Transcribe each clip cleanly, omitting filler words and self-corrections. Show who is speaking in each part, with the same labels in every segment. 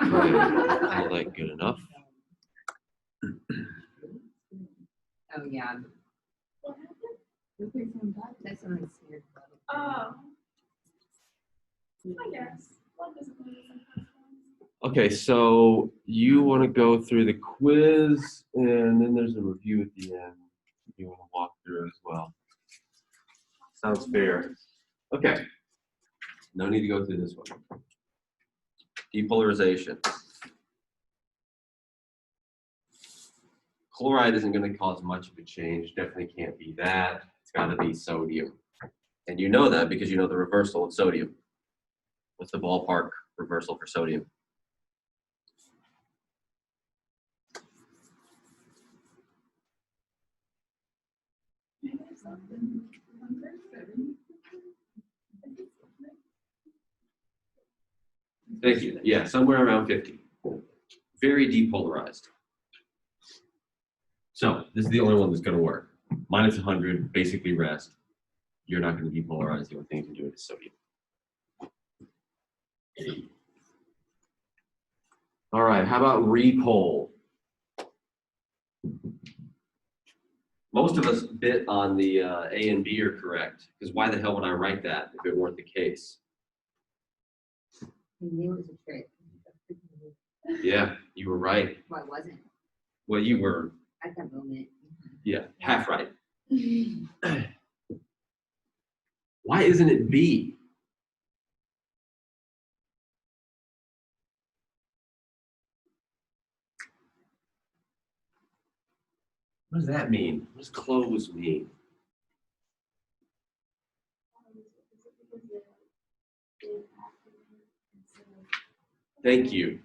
Speaker 1: All that good enough?
Speaker 2: Oh, yeah. That's what I'm scared about.
Speaker 3: Oh. I guess. One doesn't really sometimes.
Speaker 1: Okay, so you want to go through the quiz, and then there's a review at the end you want to walk through as well. Sounds fair. Okay. No need to go through this one. Depolarization. Chloride isn't going to cause much of a change. Definitely can't be that. It's got to be sodium. And you know that because you know the reversal of sodium. What's the ballpark reversal for sodium? Thank you. Yeah, somewhere around 50. Very depolarized. So this is the only one that's going to work. Minus 100, basically rest. You're not going to depolarize. The only thing you can do is sodium. All right, how about repol? Most of us bit on the A and B are correct, because why the hell would I write that if it weren't the case?
Speaker 2: I knew it was a trick.
Speaker 1: Yeah, you were right.
Speaker 2: Well, I wasn't
Speaker 1: Well, you were,
Speaker 2: at that moment.
Speaker 1: yeah, half right. Why isn't it B? What does that mean? What does close mean? Thank you.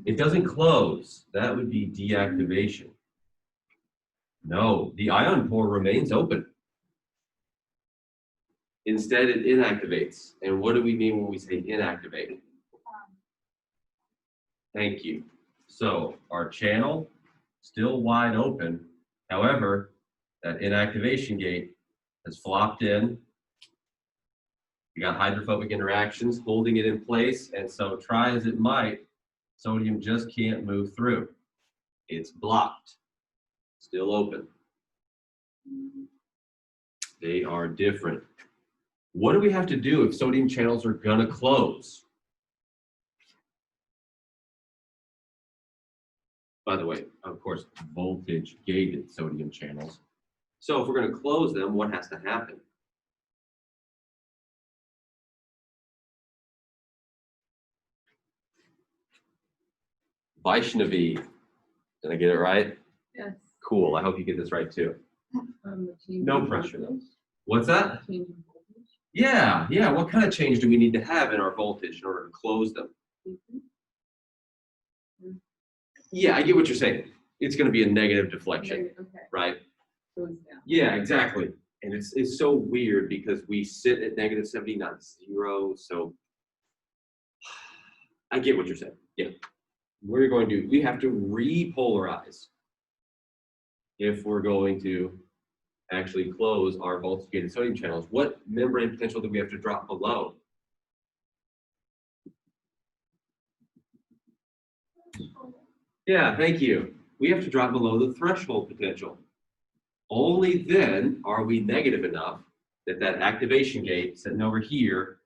Speaker 1: It doesn't close. That would be deactivation. No, the ion pore remains open. Instead, it inactivates. And what do we mean when we say inactivate? Thank you. So our channel still wide open. However, that inactivation gate has flopped in. You got hydrophobic interactions holding it in place, and so try as it might, sodium just can't move through. It's blocked, still open. They are different. What do we have to do if sodium channels are gonna close? By the way, of course, voltage gated sodium channels. So if we're gonna close them, what has to happen? Vaishnavi, did I get it right?
Speaker 3: Yes.
Speaker 1: Cool, I hope you get this right too. No pressure though. What's that? Yeah, what kind of change do we need to have in our voltage in order to close them? Yeah, I get what you're saying. It's gonna be a negative deflection, right? Yeah, exactly. And it's so weird because we sit at negative 70, not 0, so I get what you're saying, yeah. We're going to, we have to repolarize if we're going to actually close our voltage-gated sodium channels. What membrane potential do we have to drop below? Yeah, thank you. We have to drop below the threshold potential. Only then are we negative enough that that activation gate sitting over here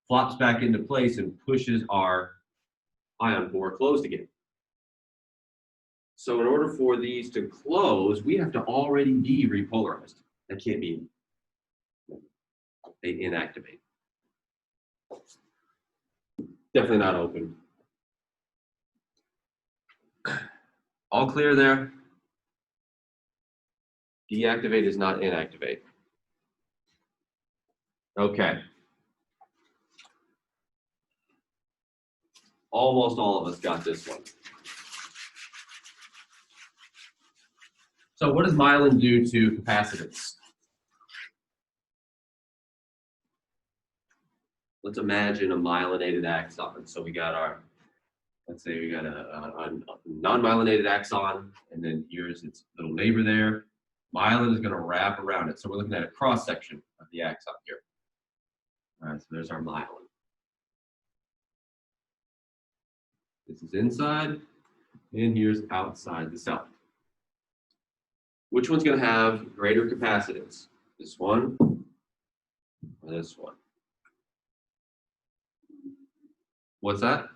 Speaker 1: flops back into place and pushes our ion pore closed again. So in order for these to close, we have to already be repolarized. That can't be. They inactivate. Definitely not open. All clear there? Deactivate is not inactivate. Okay. Almost all of us got this one. So what does myelin do to capacitance? Let's imagine a myelinated axon. So we got our, let's say we got a non-myelinated axon, and then here's its little neighbor there. Myelin is going to wrap around it. So we're looking at a cross section of the axon here. All right, so there's our myelin. This is inside, and here's outside the cell. Which one's going to have greater capacitance? This one or this one? What's that?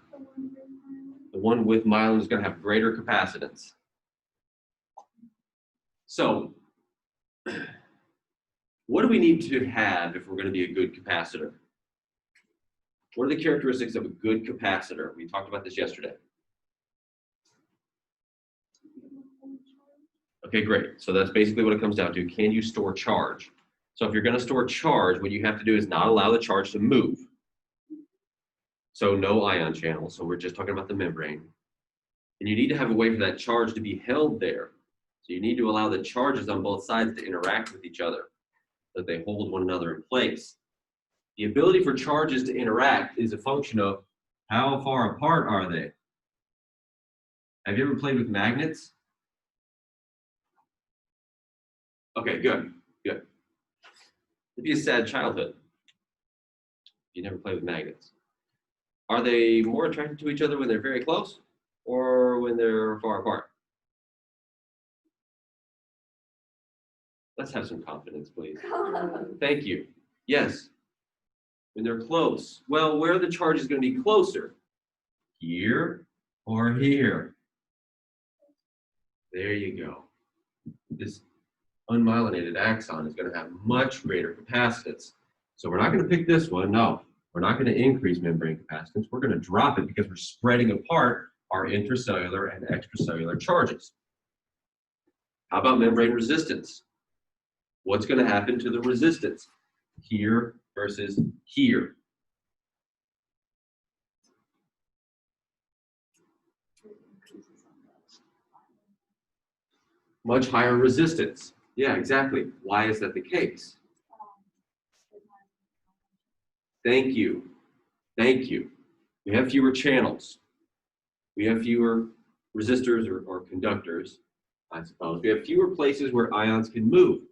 Speaker 1: The one with myelin is going to have greater capacitance. So, what do we need to have if we're going to be a good capacitor? What are the characteristics of a good capacitor? We talked about this yesterday. Okay, great. So that's basically what it comes down to. Can you store charge? So if you're going to store charge, what you have to do is not allow the charge to move. So no ion channel. So we're just talking about the membrane. And you need to have a way for that charge to be held there. So you need to allow the charges on both sides to interact with each other, so that they hold one another in place. The ability for charges to interact is a function of how far apart are they. Have you ever played with magnets? Okay, good, good. It'd be a sad childhood if you never played with magnets. Are they more attracted to each other when they're very close or when they're far apart? Let's have some confidence, please. Thank you. Yes. When they're close. Well, where are the charges going to be closer? Here or here? There you go. This unmyelinated axon is going to have much greater capacitance. So we're not going to pick this one. No, we're not going to increase membrane capacitance. We're going to drop it because we're spreading apart our intracellular and extracellular charges. How about membrane resistance? What's going to happen to the resistance here versus here? Much higher resistance. Yeah, exactly. Why is that the case? Thank you. Thank you. We have fewer channels. We have fewer resistors or conductors, I suppose. We have fewer places where ions can move.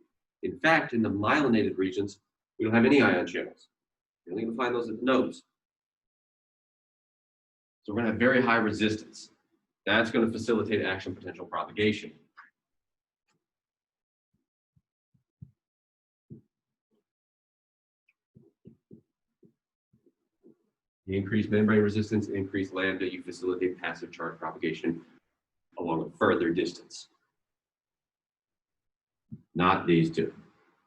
Speaker 1: In fact, in the myelinated regions, we don't have any ion channels. You're only going to find those at the nodes. So we're going to have very high resistance. That's going to facilitate action potential propagation. You increase membrane resistance, increase lambda, you facilitate passive charge propagation along a further distance. Not these two.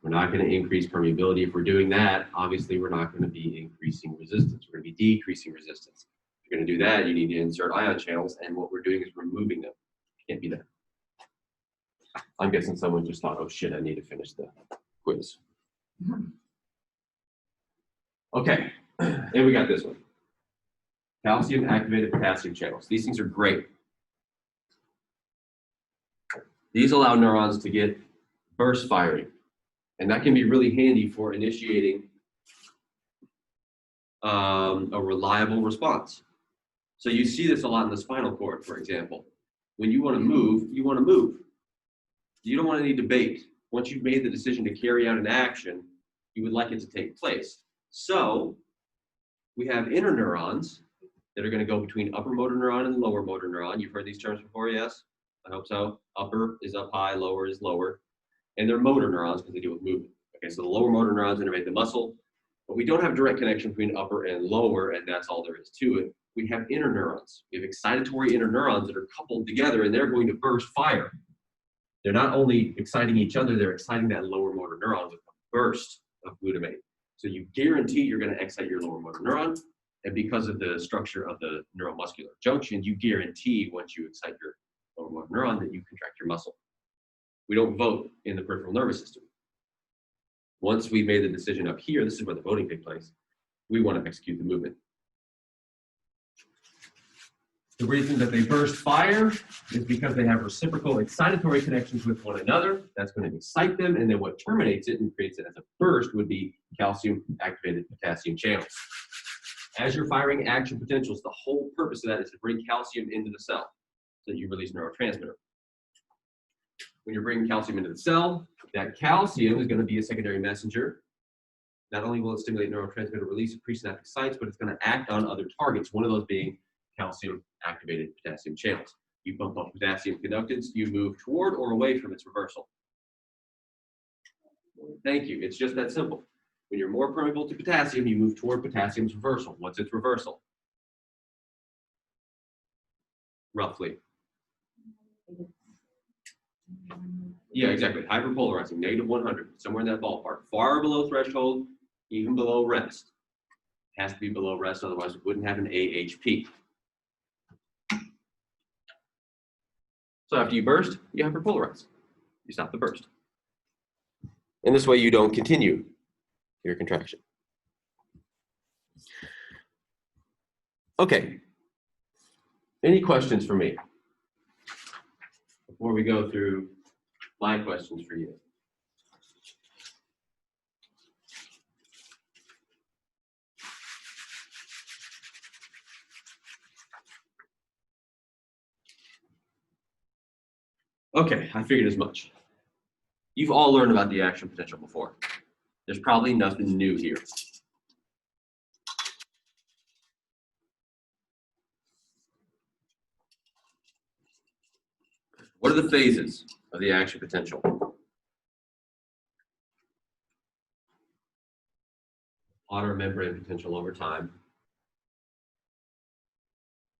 Speaker 1: We're not going to increase permeability. If we're doing that, obviously we're not going to be increasing resistance. We're going to be decreasing resistance. If you're going to do that, you need to insert ion channels, and what we're doing is removing them. Can't be that. I'm guessing someone just thought, oh shit, I need to finish the quiz. Okay, and we got this one. Calcium activated potassium channels. These things are great. These allow neurons to get burst firing, and that can be really handy for initiating a reliable response. So you see this a lot in the spinal cord, for example. When you want to move, you want to move. You don't want any debate. Once you've made the decision to carry out an action, you would like it to take place. So we have interneurons that are going to go between upper motor neuron and lower motor neuron. You've heard these terms before, yes? I hope so. Upper is up high, lower is lower. And they're motor neurons because they deal with movement. Okay, so the lower motor neurons innervate the muscle, but we don't have direct connection between upper and lower, and that's all there is to it. We have interneurons. We have excitatory interneurons that are coupled together, and they're going to burst fire. They're not only exciting each other, they're exciting that lower motor neuron with a burst of glutamate. So you guarantee you're going to excite your lower motor neuron, and because of the structure of the neuromuscular junction, you guarantee once you excite your lower motor neuron that you contract your muscle. We don't vote in the peripheral nervous system. Once we've made the decision up here, this is where the voting takes place, we want to execute the movement. The reason that they burst fire is because they have reciprocal excitatory connections with one another. That's going to excite them, and then what terminates it and creates it as a burst would be calcium-activated potassium channels. As you're firing action potentials, the whole purpose of that is to bring calcium into the cell so that you release neurotransmitter. When you're bringing calcium into the cell, that calcium is going to be a secondary messenger. Not only will it stimulate neurotransmitter release of presynaptic sites, but it's going to act on other targets, one of those being calcium activated potassium channels. You bump up potassium conductance, you move toward or away from its reversal. Thank you. It's just that simple. When you're more permeable to potassium, you move toward potassium's reversal. What's its reversal? Roughly. Yeah, exactly. Hyperpolarizing, negative 100, somewhere in that ballpark. Far below threshold, even below rest. It has to be below rest, otherwise we wouldn't have an AHP. So after you burst, you hyperpolarize. You stop the burst. And this way you don't continue your contraction. Okay. Any questions for me before we go through my questions for you? Okay, I figured as much. You've all learned about the action potential before. There's probably nothing new here. What are the phases of the action potential? Outer membrane potential over time.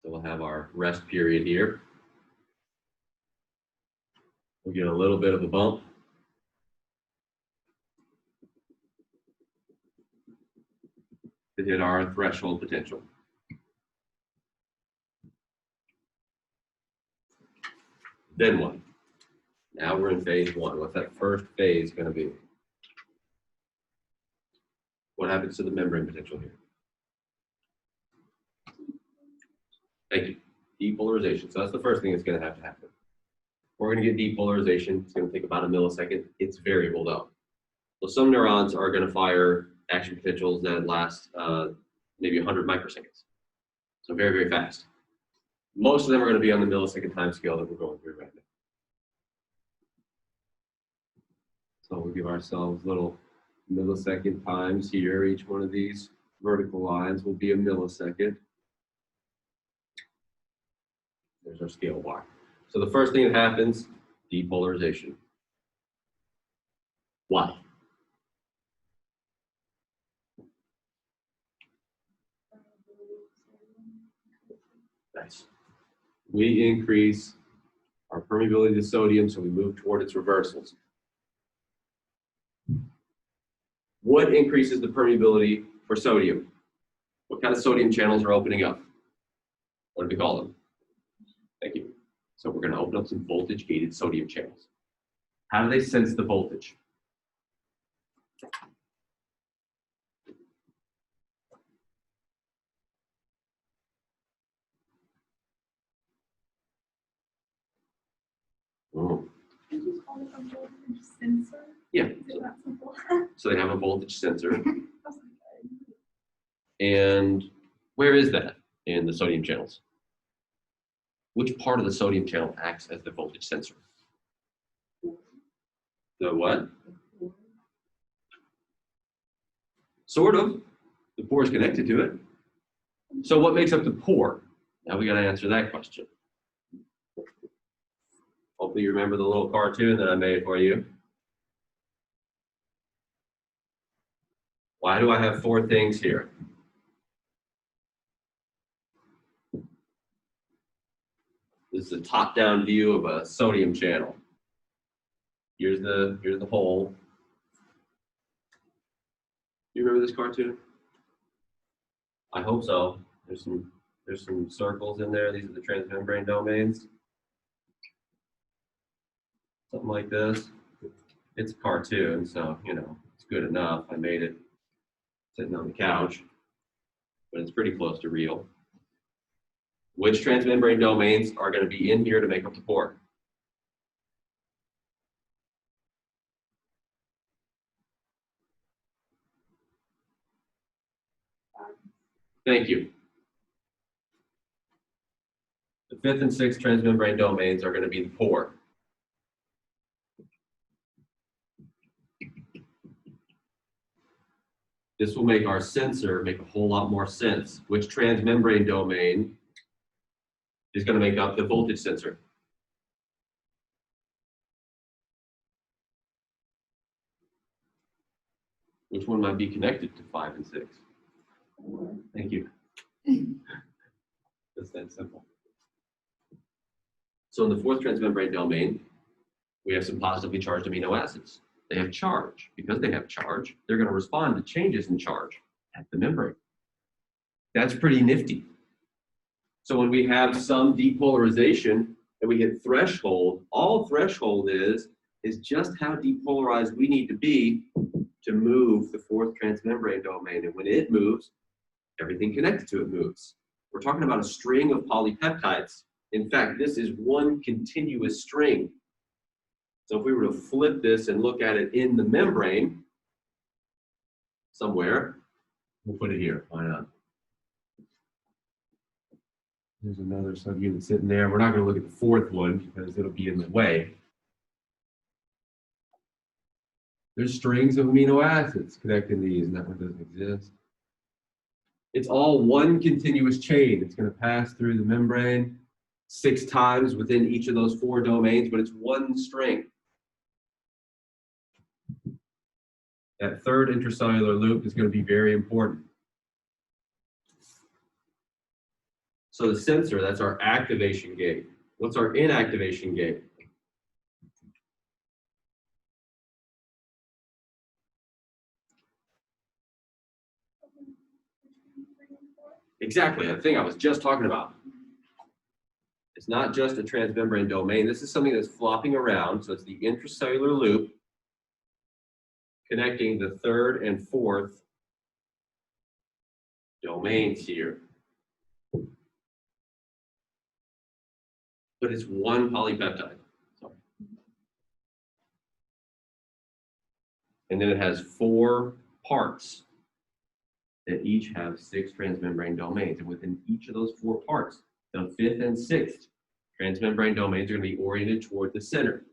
Speaker 1: So we'll have our rest period here. We'll get a little bit of a bump. To hit our threshold potential. Then what? Now we're in phase one. What's that first phase going to be? What happens to the membrane potential here? Thank you. Depolarization. So that's the first thing that's going to happen. We're going to get depolarization. It's going to take about a millisecond. It's variable though. So some neurons are going to fire action potentials that last maybe 100 microseconds. So very, very fast. Most of them are going to be on the millisecond time scale that we're going through right now. So we'll give ourselves little millisecond times here. Each one of these vertical lines will be a millisecond. There's our scale bar. So the first thing that happens, depolarization. Why? Nice. We increase our permeability to sodium, so we move toward its reversals. What increases the permeability for sodium? What kind of sodium channels are opening up? What do we call them? Thank you. So we're going to open up some voltage-gated sodium channels. How do they sense the voltage? Oh.
Speaker 3: Did you call it a voltage sensor?
Speaker 1: Yeah.
Speaker 3: Is it that simple?
Speaker 1: So they have a voltage sensor. And where is that in the sodium channels? Which part of the sodium channel acts as the voltage sensor? The what? Sort of. The pore is connected to it. So what makes up the pore? Now we got to answer that question. Hopefully you remember the little cartoon that I made for you. Why do I have four things here? This is a top-down view of a sodium channel. Here's the hole. Do you remember this cartoon? I hope so. There's some circles in there. These are the transmembrane domains. Something like this. It's a cartoon, so you know it's good enough. I made it sitting on the couch, but it's pretty close to real. Which transmembrane domains are going to be in here to make up the pore? Thank you. The fifth and sixth transmembrane domains are going to be the pore. This will make our sensor make a whole lot more sense. Which transmembrane domain is going to make up the voltage sensor. Which one might be connected to 5 and 6? Thank you. Just that simple. So in the fourth transmembrane domain, we have some positively charged amino acids. They have charge. Because they have charge, they're going to respond to changes in charge at the membrane. That's pretty nifty. So when we have some depolarization and we hit threshold, all threshold is just how depolarized we need to be to move the fourth transmembrane domain. And when it moves, everything connected to it moves. We're talking about a string of polypeptides. In fact, this is one continuous string. So if we were to flip this and look at it in the membrane somewhere, we'll put it here. Why not? There's another subunit sitting there. We're not going to look at the fourth one because it'll be in the way. There's strings of amino acids connecting these, and that one doesn't exist. It's all one continuous chain. It's going to pass through the membrane 6 times within each of those 4 domains, but it's one string. That third intracellular loop is going to be very important. So the sensor, that's our activation gate. What's our inactivation gate? Exactly, the thing I was just talking about. It's not just a transmembrane domain. This is something that's flopping around. So it's the intracellular loop connecting the third and fourth domains here. But it's one polypeptide. Sorry. And then it has 4 parts that each have 6 transmembrane domains. And within each of those 4 parts, the 5th and 6th transmembrane domains are going to be oriented toward the center.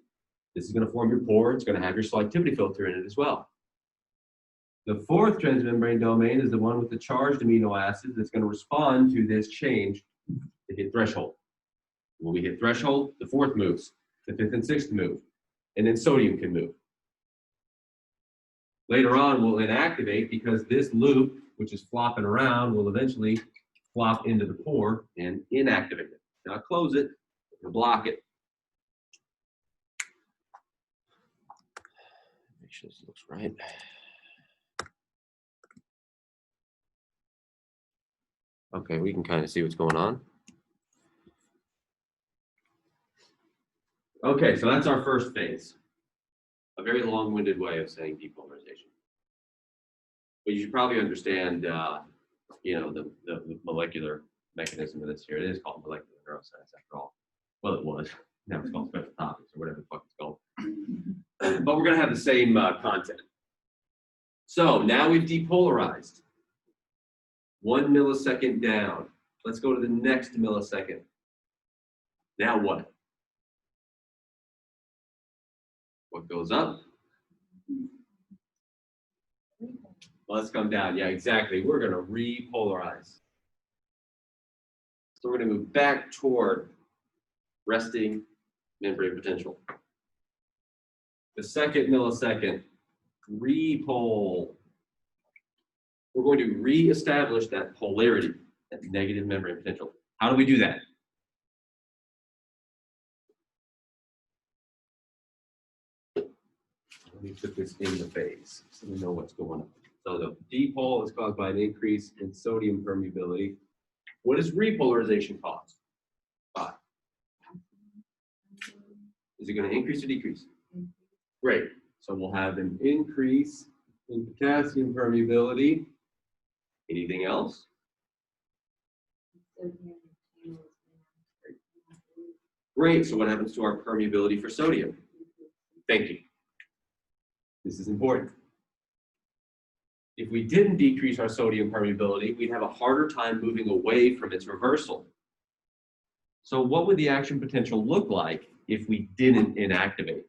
Speaker 1: This is going to form your pore. It's going to have your selectivity filter in it as well. The 4th transmembrane domain is the one with the charged amino acids that's going to respond to this change to hit threshold. When we hit threshold, the 4th moves, the 5th and 6th move, and then sodium can move. Later on, we'll inactivate because this loop, which is flopping around, will eventually flop into the pore and inactivate it. Now close it and block it. Make sure this looks right. Okay, we can kind of see what's going on. Okay, so that's our first phase. A very long-winded way of saying depolarization. But you should probably understand, you know, the molecular mechanism of this here. It is called molecular neuroscience after all. Well, it was. Now it's called special topics or whatever the fuck it's called. But we're going to have the same content. So now we've depolarized. 1 millisecond down. Let's go to the next millisecond. Now what? What goes up? Let's come down. Yeah, exactly. We're going to repolarize. So we're going to move back toward resting membrane potential. The second millisecond, repol. We're going to reestablish that polarity, that negative membrane potential. How do we do that? Let me put this in the phase so we know what's going on. So the depol is caused by an increase in sodium permeability. What does repolarization cause? Is it going to increase or decrease? Great. So we'll have an increase in potassium permeability. Anything else? Great. So what happens to our permeability for sodium? Thank you. This is important. If we didn't decrease our sodium permeability, we'd have a harder time moving away from its reversal. So what would the action potential look like if we didn't inactivate?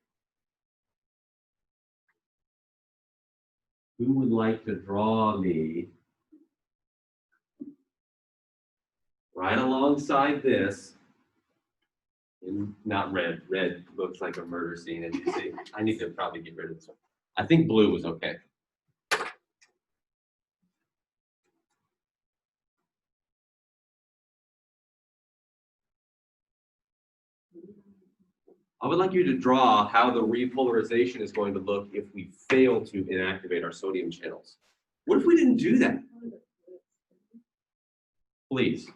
Speaker 1: Who would like to draw me right alongside this And not red. Red looks like a murder scene, as you see. I need to probably get rid of this one. I think blue was okay. I would like you to draw how the repolarization is going to look if we fail to inactivate our sodium channels. What if we didn't do that? Please.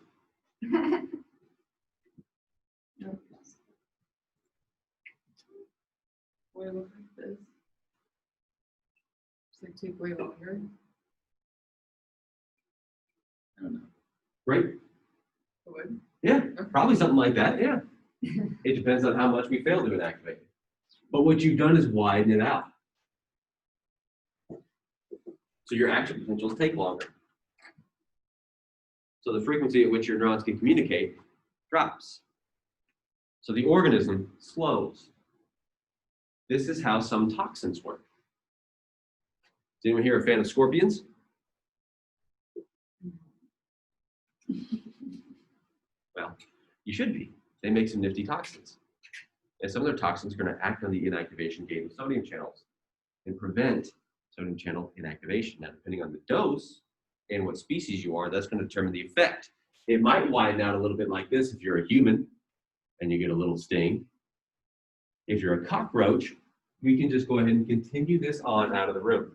Speaker 3: Boy, look like this. It's like take way longer. I don't know.
Speaker 1: Right?
Speaker 3: Would.
Speaker 1: Yeah, probably something like that, yeah. It depends on how much we fail to inactivate. But what you've done is widen it out. So your action potentials take longer. So the frequency at which your neurons can communicate drops. So the organism slows. This is how some toxins work. Is anyone here a fan of scorpions? Well, you should be. They make some nifty toxins. And some of their toxins are going to act on the inactivation gate of sodium channels and prevent sodium channel inactivation. Now, depending on the dose and what species you are, that's going to determine the effect. It might widen out a little bit like this if you're a human and you get a little sting. If you're a cockroach, we can just go ahead and continue this on out of the room.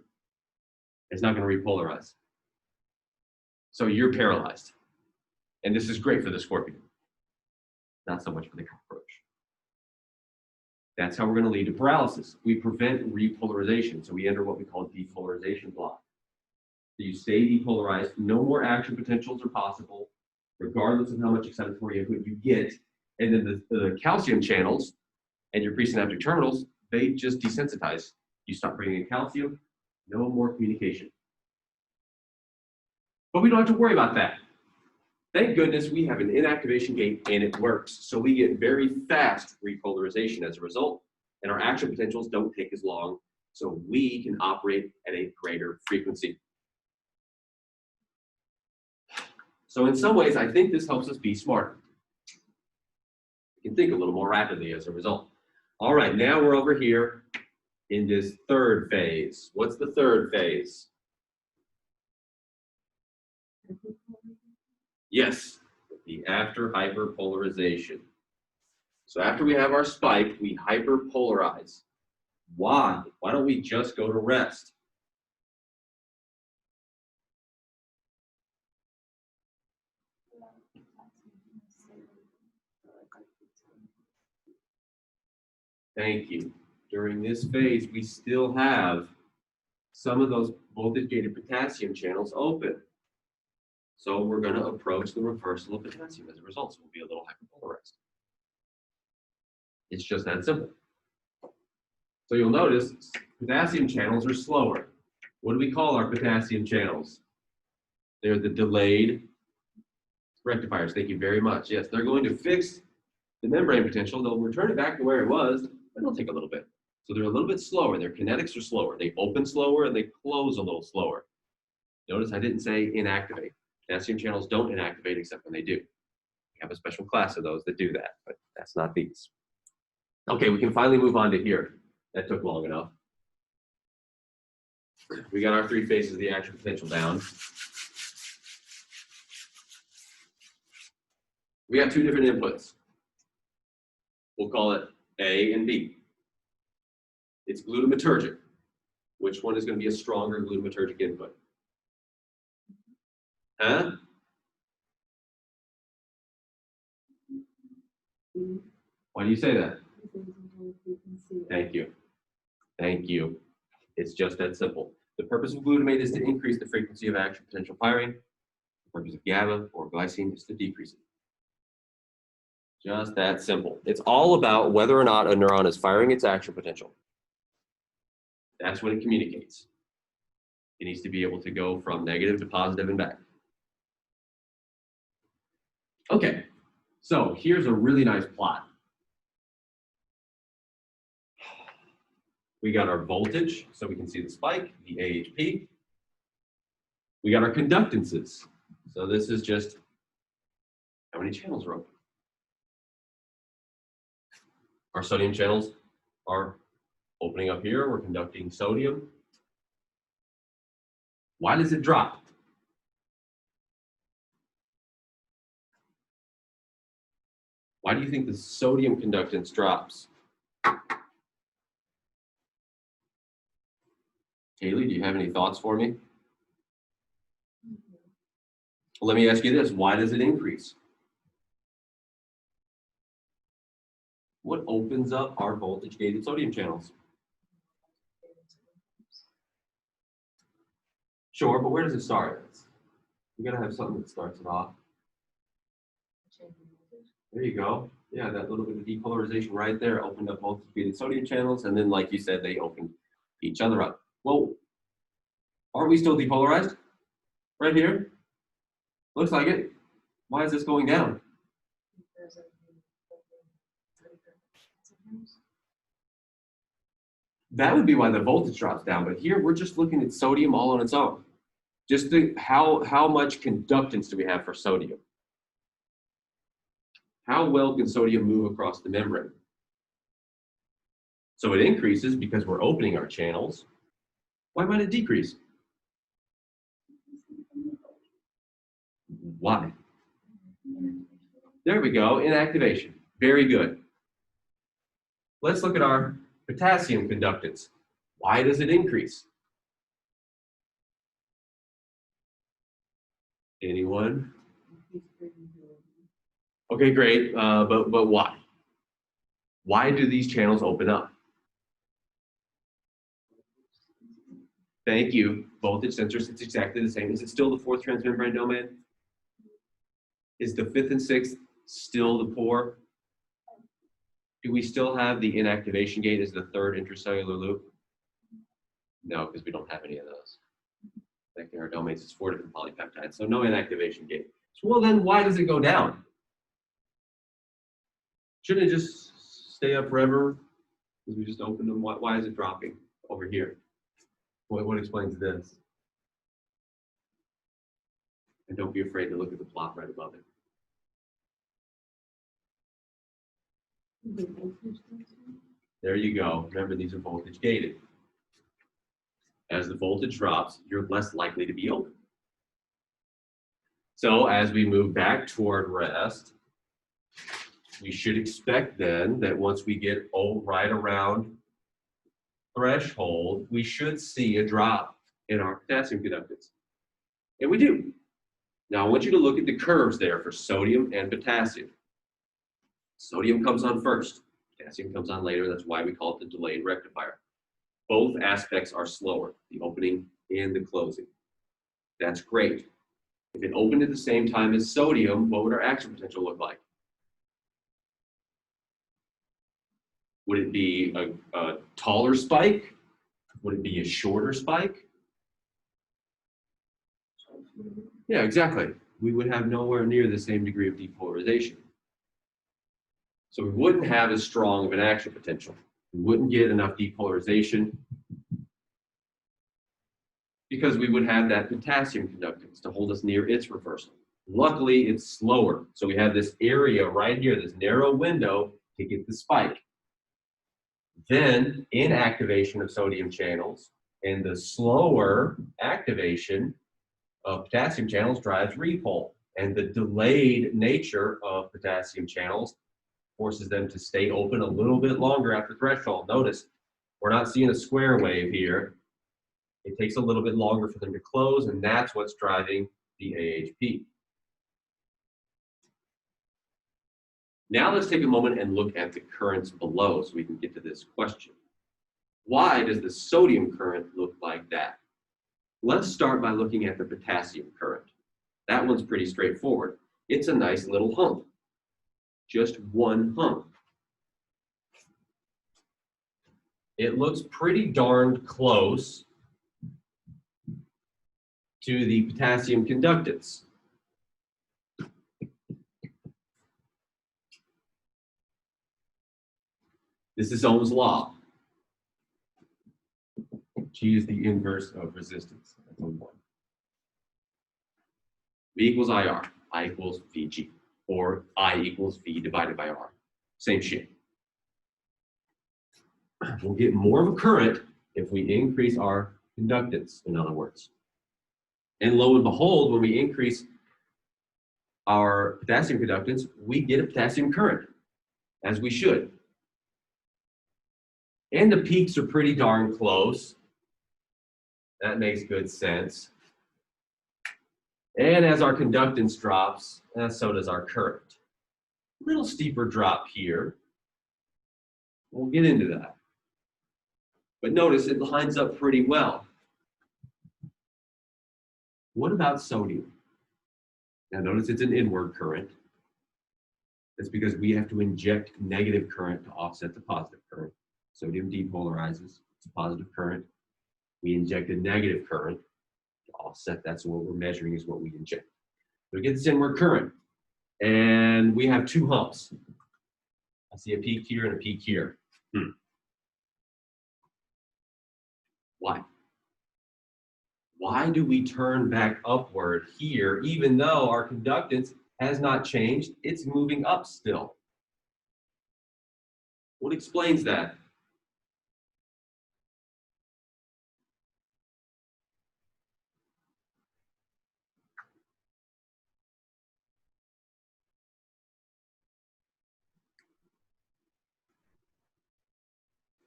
Speaker 1: It's not going to repolarize. So you're paralyzed. And this is great for the scorpion. Not so much for the cockroach. That's how we're going to lead to paralysis. We prevent repolarization. So we enter what we call depolarization block. So you stay depolarized. No more action potentials are possible, regardless of how much excitatory input you get. And then the calcium channels and your presynaptic terminals, they just desensitize. You stop bringing in calcium, no more communication. But we don't have to worry about that. Thank goodness we have an inactivation gate and it works. So we get very fast repolarization as a result, and our action potentials don't take as long, so we can operate at a greater frequency. So in some ways, I think this helps us be smarter. We can think a little more rapidly as a result. All right, now we're over here in this third phase. What's the third phase? Yes, the after hyperpolarization. So after we have our spike, we hyperpolarize. Why? Why don't we just go to rest? Thank you. During this phase, we still have some of those voltage-gated potassium channels open. So we're going to approach the reversal of potassium as a result. So we'll be a little hyperpolarized. It's just that simple. So you'll notice potassium channels are slower. What do we call our potassium channels? They're the delayed rectifiers. Thank you very much. Yes, they're going to fix the membrane potential. They'll return it back to where it was, but it'll take a little bit. So they're a little bit slower. Their kinetics are slower. They open slower and they close a little slower. Notice I didn't say inactivate. Potassium channels don't inactivate except when they do. We have a special class of those that do that, but that's not these. Okay, we can finally move on to here. That took long enough. We got our three phases of the action potential down. We got two different inputs. We'll call it A and B. It's glutamatergic. Which one is going to be a stronger glutamatergic input? Huh? Why do you say that? Thank you. Thank you. It's just that simple. The purpose of glutamate is to increase the frequency of action potential firing. The purpose of GABA or glycine is to decrease it. Just that simple. It's all about whether or not a neuron is firing its action potential. That's when it communicates. It needs to be able to go from negative to positive and back. Okay, so here's a really nice plot. We got our voltage, so we can see the spike, the AHP. We got our conductances. So this is just how many channels are open. Our sodium channels are opening up here. We're conducting sodium. Why does it drop? Why do you think the sodium conductance drops? Kaylee, do you have any thoughts for me? Well, let me ask you this. Why does it increase? What opens up our voltage-gated sodium channels? Sure, but where does it start? We gotta have something that starts it off. There you go. Yeah, that little bit of depolarization right there opened up voltage-gated sodium channels, and then, like you said, they opened each other up. Well, aren't we still depolarized? Right here? Looks like it. Why is this going down? That would be why the voltage drops down, but here we're just looking at sodium all on its own. Just think how much conductance do we have for sodium? How well can sodium move across the membrane? So it increases because we're opening our channels. Why might it decrease? Why? There we go, inactivation. Very good. Let's look at our potassium conductance. Why does it increase? Anyone? Okay, great, but why? Why do these channels open up? Thank you. Voltage sensors, it's exactly the same. Is it still the fourth transmembrane domain? Is the fifth and sixth still the pore? Do we still have the inactivation gate as the third intracellular loop? No, because we don't have any of those. Like in our domains, it's 4 different polypeptides, so no inactivation gate. So, well, then why does it go down? Shouldn't it just stay up forever? Because we just opened them. Why is it dropping over here? What explains this? And don't be afraid to look at the plot right above it. There you go. Remember, these are voltage gated. As the voltage drops, you're less likely to be open. So as we move back toward rest, we should expect then that once we get right around threshold, we should see a drop in our potassium conductance. And we do. Now I want you to look at the curves there for sodium and potassium. Sodium comes on first, potassium comes on later. That's why we call it the delayed rectifier. Both aspects are slower, the opening and the closing. That's great. If it opened at the same time as sodium, what would our action potential look like? Would it be a taller spike? Would it be a shorter spike? Yeah, exactly. We would have nowhere near the same degree of depolarization. So we wouldn't have as strong of an action potential. We wouldn't get enough depolarization because we would have that potassium conductance to hold us near its reversal. Luckily, it's slower. So we have this area right here, this narrow window to get the spike. Then inactivation of sodium channels and the slower activation of potassium channels drives repole. And the delayed nature of potassium channels forces them to stay open a little bit longer after threshold. Notice, we're not seeing a square wave here. It takes a little bit longer for them to close, and that's what's driving the AHP. Now let's take a moment and look at the currents below so we can get to this question. Why does the sodium current look like that? Let's start by looking at the potassium current. That one's pretty straightforward. It's a nice little hump. Just one hump. It looks pretty darned close to the potassium conductance. This is Ohm's law. G is the inverse of resistance. That's Ohm 1. V equals IR. I equals VG. Or I equals V divided by R. Same shit. We'll get more of a current if we increase our conductance, in other words. And lo and behold, when we increase our potassium conductance, we get a potassium current, as we should. And the peaks are pretty darn close. That makes good sense. And as our conductance drops, so does our current. A little steeper drop here. We'll get into that. But notice it lines up pretty well. What about sodium? Now notice it's an inward current. That's because we have to inject negative current to offset the positive current. Sodium depolarizes, it's a positive current. We inject a negative current to offset that, so what we're measuring is what we inject. So we get this inward current, and we have two humps. I see a peak here and a peak here. Why? Why do we turn back upward here, even though our conductance has not changed? It's moving up still. What explains that?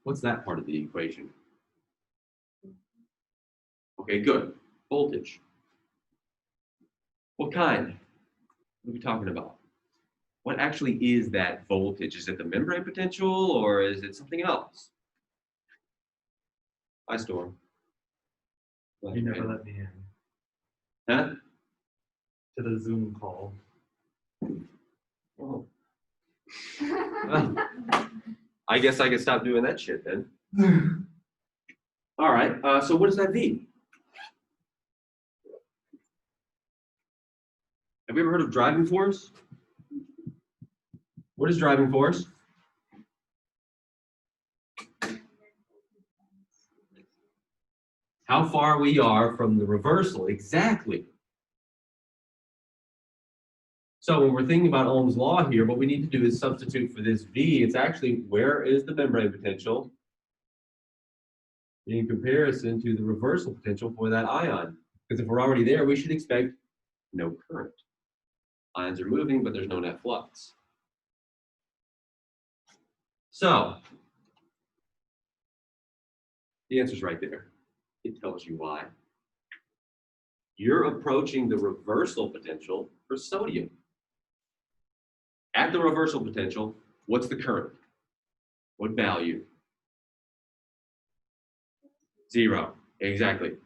Speaker 1: What's that part of the equation? Okay, good. Voltage. What kind? What are we talking about? What actually is that voltage? Is it the membrane potential or is it something else? Hi, Storm.
Speaker 4: You never let me in
Speaker 1: Huh?
Speaker 4: to the Zoom call.
Speaker 1: Oh. Well, I guess I can stop doing that shit then. All right, so what is that V? Have you ever heard of driving force? What is driving force? How far we are from the reversal, exactly. So when we're thinking about Ohm's law here, what we need to do is substitute for this V. It's actually, where is the membrane potential in comparison to the reversal potential for that ion? Because if we're already there, we should expect no current. Ions are moving, but there's no net flux. So the answer's right there. It tells you why. You're approaching the reversal potential for sodium. At the reversal potential, what's the current? What value? 0. Exactly.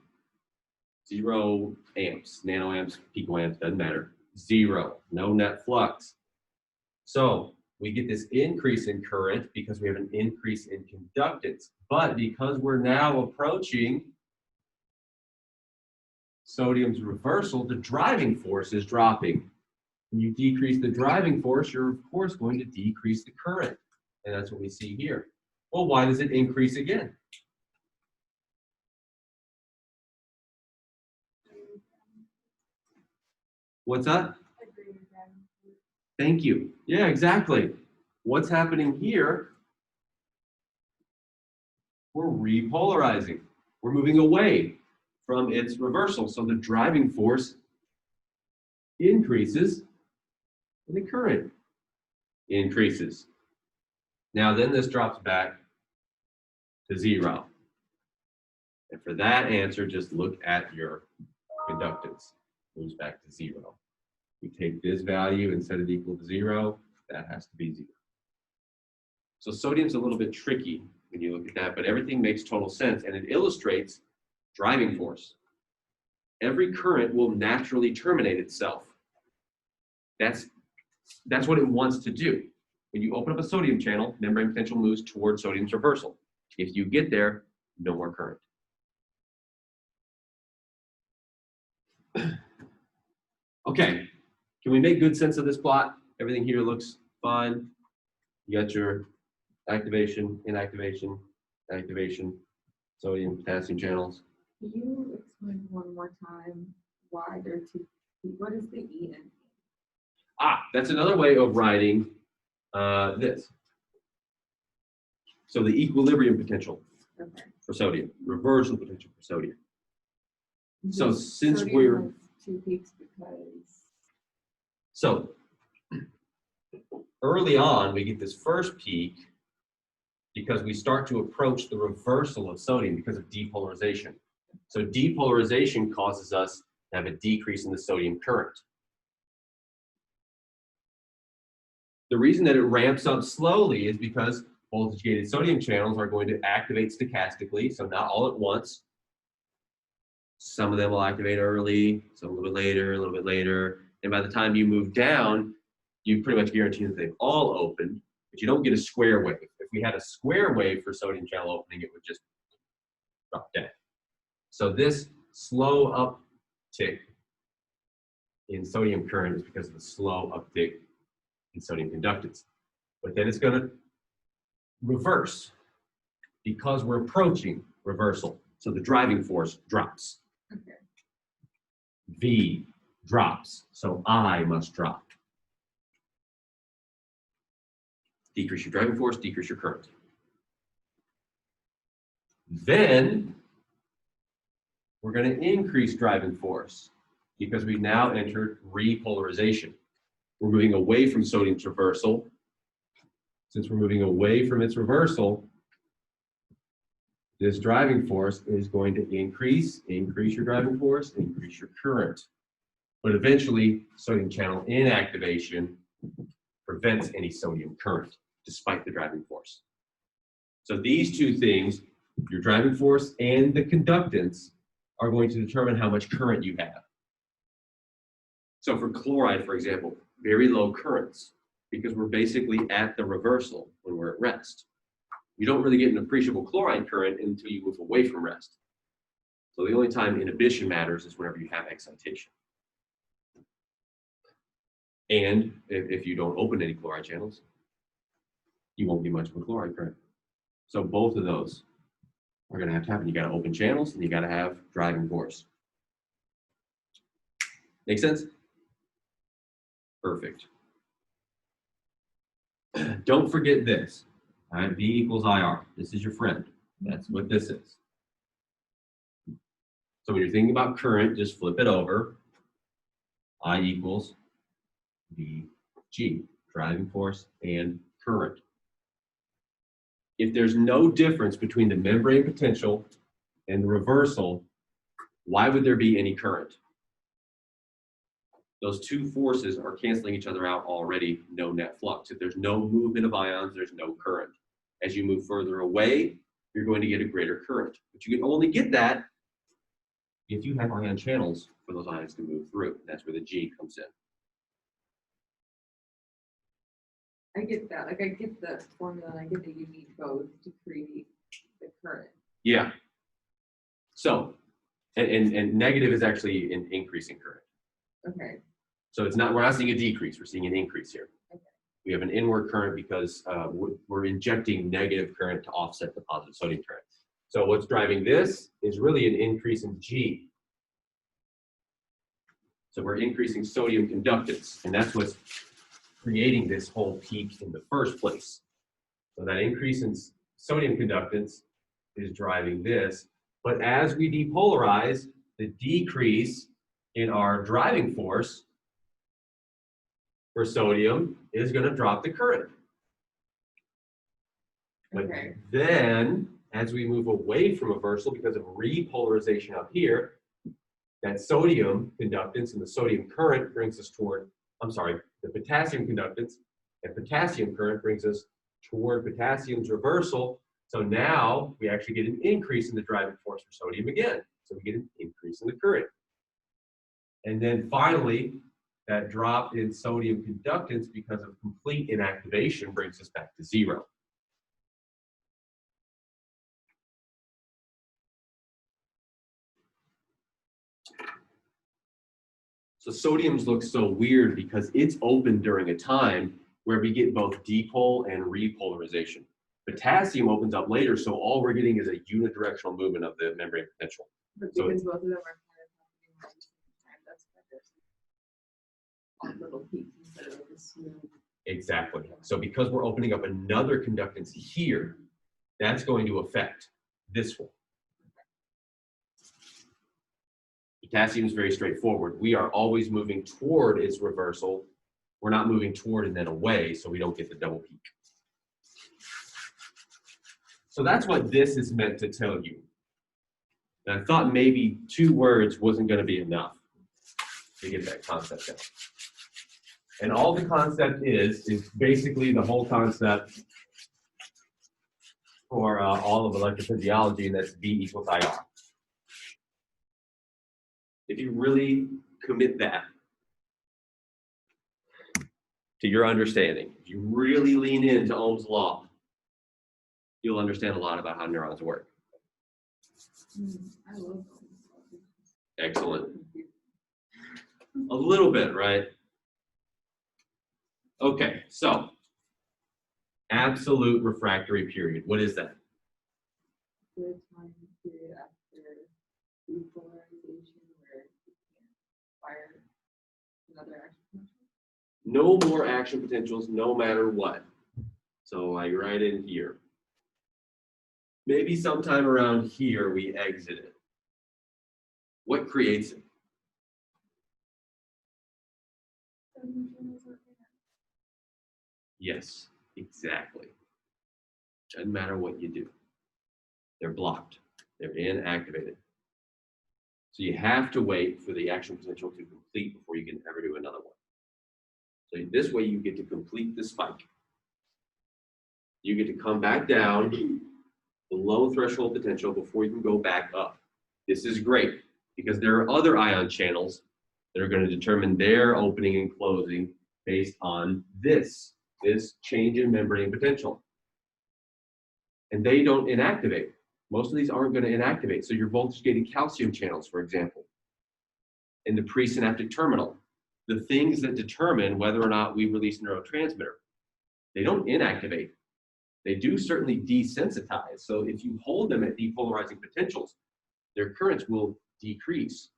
Speaker 1: 0 amps, nanoamps, picoamps, doesn't matter. 0. No net flux. So we get this increase in current because we have an increase in conductance. But because we're now approaching sodium's reversal, the driving force is dropping. When you decrease the driving force, you're of course going to decrease the current. And that's what we see here. Well, why does it increase again? What's that? Thank you. Yeah, exactly. What's happening here? We're repolarizing. We're moving away from its reversal. So the driving force increases and the current increases. Now then this drops back to 0. And for that answer, just look at your conductance. It moves back to 0. We take this value and set it equal to 0. That has to be 0. So sodium's a little bit tricky when you look at that, but everything makes total sense, and it illustrates driving force. Every current will naturally terminate itself. That's what it wants to do. When you open up a sodium channel, membrane potential moves toward sodium's reversal. If you get there, no more current. Okay, can we make good sense of this plot? Everything here looks fine. You got your activation, inactivation, activation, sodium, potassium channels.
Speaker 2: Can you explain one more time why there are two? What is the E in?
Speaker 1: That's another way of writing this. So the equilibrium potential
Speaker 2: Okay.
Speaker 1: for sodium, reversal potential for sodium. So
Speaker 2: Just
Speaker 1: since
Speaker 2: sodium
Speaker 1: we're,
Speaker 2: has 2 peaks because,
Speaker 1: so early on, we get this first peak because we start to approach the reversal of sodium because of depolarization. So depolarization causes us to have a decrease in the sodium current. The reason that it ramps up slowly is because voltage-gated sodium channels are going to activate stochastically, so not all at once. Some of them will activate early, some a little bit later, and by the time you move down, you pretty much guarantee that they've all opened, but you don't get a square wave. If we had a square wave for sodium channel opening, it would just drop dead. So this slow uptick in sodium current is because of the slow uptick in sodium conductance. But then it's going to reverse because we're approaching reversal. So the driving force drops.
Speaker 2: okay.
Speaker 1: V drops, so I must drop. Decrease your driving force, decrease your current. Then we're going to increase driving force because we've now entered repolarization. We're moving away from sodium's reversal. Since we're moving away from its reversal, this driving force is going to increase your driving force, increase your current. But eventually, sodium channel inactivation prevents any sodium current, despite the driving force. So these two things, your driving force and the conductance, are going to determine how much current you have. So for chloride, for example, very low currents, because we're basically at the reversal when we're at rest. You don't really get an appreciable chloride current until you move away from rest. So the only time inhibition matters is whenever you have excitation. And if you don't open any chloride channels, you won't get much of a chloride current. So both of those are going to have to happen. You got to open channels and you got to have driving force. Make sense? Perfect. Don't forget this. All right, V equals IR. This is your friend. That's what this is. So when you're thinking about current, just flip it over. I equals VG, driving force and current. If there's no difference between the membrane potential and the reversal, why would there be any current? Those two forces are canceling each other out already, no net flux. If there's no movement of ions, there's no current. As you move further away, you're going to get a greater current. But you can only get that if you have ion channels for those ions to move through. That's where the G comes in.
Speaker 2: I get that. Like I get the formula and I get that you need both to create the current.
Speaker 1: Yeah. So, and negative is actually an increasing current.
Speaker 2: Okay.
Speaker 1: So it's not, we're not seeing a decrease, we're seeing an increase here.
Speaker 2: Okay.
Speaker 1: We have an inward current because we're injecting negative current to offset the positive sodium current. So what's driving this is really an increase in G. So we're increasing sodium conductance, and that's what's creating this whole peak in the first place. So that increase in sodium conductance is driving this. But as we depolarize, the decrease in our driving force for sodium is going to drop the current. But
Speaker 2: Okay.
Speaker 1: then, as we move away from reversal because of repolarization up here, that sodium conductance and the sodium current brings us toward, the potassium conductance and potassium current brings us toward potassium's reversal. So now we actually get an increase in the driving force for sodium again. So we get an increase in the current. And then finally, that drop in sodium conductance because of complete inactivation brings us back to zero. So sodium's looks so weird because it's open during a time where we get both dipole and repolarization. Potassium opens up later, so all we're getting is a unidirectional movement of the membrane potential.
Speaker 2: But
Speaker 1: So
Speaker 2: because both of them are kind of happening at the same time, that's why there's little peaks instead of like a smooth.
Speaker 1: Exactly. So because we're opening up another conductance here, That's going to affect this one. Potassium is very straightforward. We are always moving toward its reversal. We're not moving toward and then away, so we don't get the double peak. So that's what this is meant to tell you. And I thought maybe 2 words wasn't going to be enough to get that concept down. And all the concept is basically the whole concept for all of electrophysiology, and that's V equals IR. If you really commit that to your understanding, if you really lean into Ohm's law, you'll understand a lot about how neurons work.
Speaker 2: I love those.
Speaker 1: Excellent. A little bit, right? Okay, so absolute refractory period. What is that?
Speaker 2: The time period after depolarization where you can't fire another action potential.
Speaker 1: No more action potentials, no matter what. So like right in here. Maybe sometime around here we exit it. What creates it? Yes, exactly. Doesn't matter what you do. They're blocked. They're inactivated. So you have to wait for the action potential to complete before you can ever do another one. So this way you get to complete the spike. You get to come back down below threshold potential before you can go back up. This is great because there are other ion channels that are going to determine their opening and closing based on this change in membrane potential. And they don't inactivate. Most of these aren't going to inactivate. So your voltage-gated calcium channels, for example, in the presynaptic terminal, the things that determine whether or not we release neurotransmitter, they don't inactivate. They do certainly desensitize. So if you hold them at depolarizing potentials, their currents will decrease.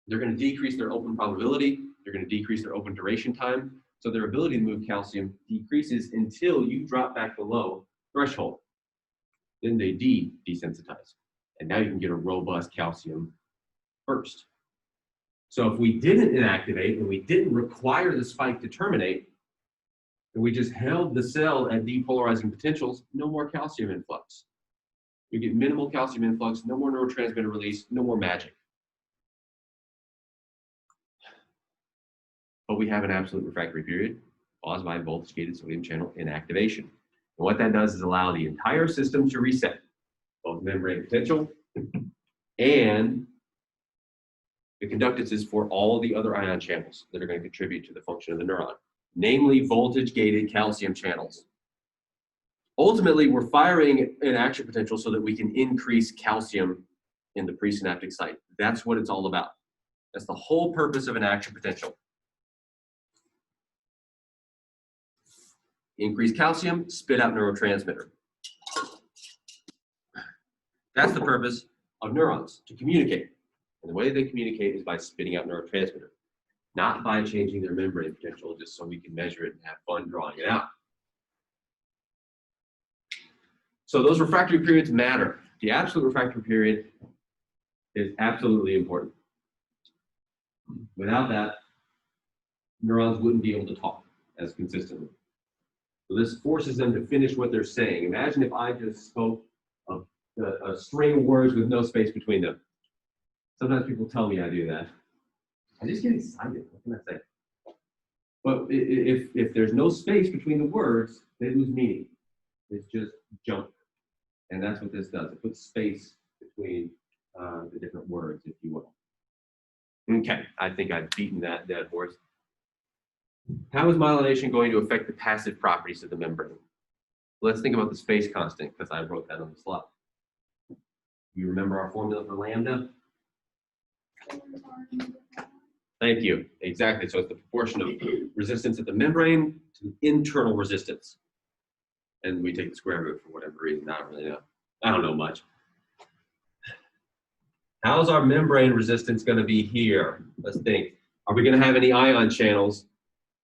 Speaker 1: They're going to decrease their open probability. They're going to decrease their open duration time. So their ability to move calcium decreases until you drop back below threshold. Then they desensitize. And now you can get a robust calcium burst. So if we didn't inactivate and we didn't require the spike to terminate, and we just held the cell at depolarizing potentials, no more calcium influx. You get minimal calcium influx, no more neurotransmitter release, no more magic. But we have an absolute refractory period caused by voltage-gated sodium channel inactivation. And what that does is allow the entire system to reset, both membrane potential and the conductances for all the other ion channels that are going to contribute to the function of the neuron, namely voltage-gated calcium channels. Ultimately, we're firing an action potential so that we can increase calcium in the presynaptic site. That's what it's all about. That's the whole purpose of an action potential. Increase calcium, spit out neurotransmitter. That's the purpose of neurons, to communicate. And the way they communicate is by spitting out neurotransmitter, not by changing their membrane potential just so we can measure it and have fun drawing it out. So those refractory periods matter. The absolute refractory period is absolutely important. Without that, neurons wouldn't be able to talk as consistently. So this forces them to finish what they're saying. Imagine if I just spoke a string of words with no space between them. Sometimes people tell me I do that. I just get excited. What can I say? But if there's no space between the words, they lose meaning. It's just junk. And that's what this does. It puts space between the different words, if you will. Okay, I think I've beaten that dead horse. How is myelination going to affect the passive properties of the membrane? Let's think about the space constant, because I wrote that on the slide. You remember our formula for lambda? Thank you. Exactly. So it's the proportion of resistance at the membrane to the internal resistance. And we take the square root for whatever reason. I don't really know. I don't know much. How's our membrane resistance going to be here? Let's think. Are we going to have any ion channels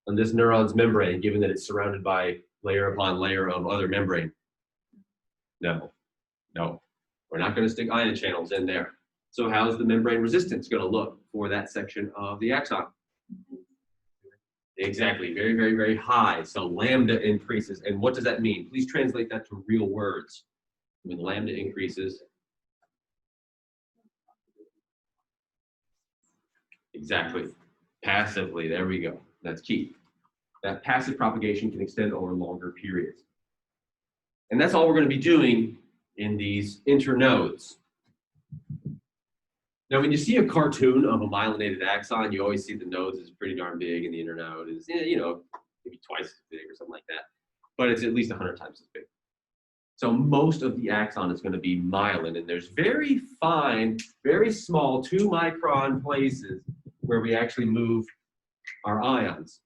Speaker 1: on this neuron's membrane, given that it's surrounded by layer upon layer of other membrane? No, no. We're not going to stick ion channels in there. So how's the membrane resistance going to look for that section of the axon? Exactly, very, very, very high. So lambda increases. And what does that mean? Please translate that to real words. When lambda increases, exactly, passively, there we go. That's key. That passive propagation can extend over longer periods. And that's all we're going to be doing in these internodes. Now, when you see a cartoon of a myelinated axon, you always see the nodes is pretty darn big and the internode is, you know, maybe twice as big or something like that. But it's at least 100 times as big. So most of the axon is going to be myelin, and there's very fine, very small 2-micron places where we actually move our ions.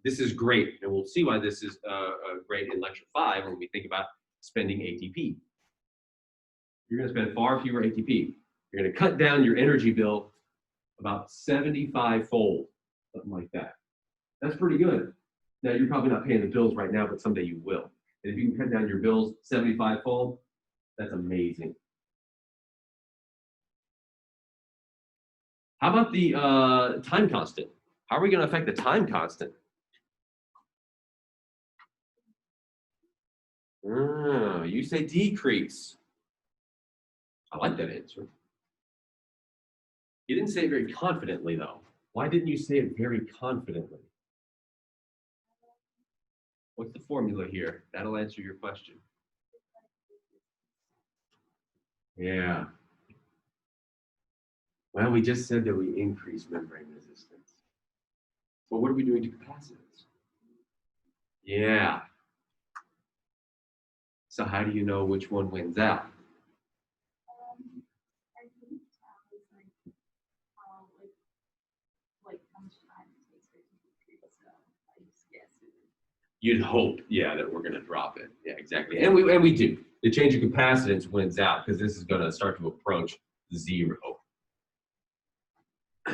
Speaker 1: This is great, and we'll see why this is great in lecture 5 when we think about spending ATP. You're going to spend far fewer ATP. You're going to cut down your energy bill about 75-fold, something like that. That's pretty good. Now, you're probably not paying the bills right now, but someday you will. And if you can cut down your bills 75-fold, that's amazing. How about the time constant? How are we going to affect the time constant? You say decrease. I like that answer. You didn't say it very confidently, though. Why didn't you say it very confidently? What's the formula here? That'll answer your question. Yeah. Well, we just said that we increase membrane resistance. Well, what are we doing to capacitance? Yeah. So how do you know which one wins out?
Speaker 5: I think like how much time it takes for it to decrease, so I just guess it would.
Speaker 1: You'd hope, yeah, that we're going to drop it. Yeah, exactly. And we do. The change of capacitance wins out because this is going to start to approach 0.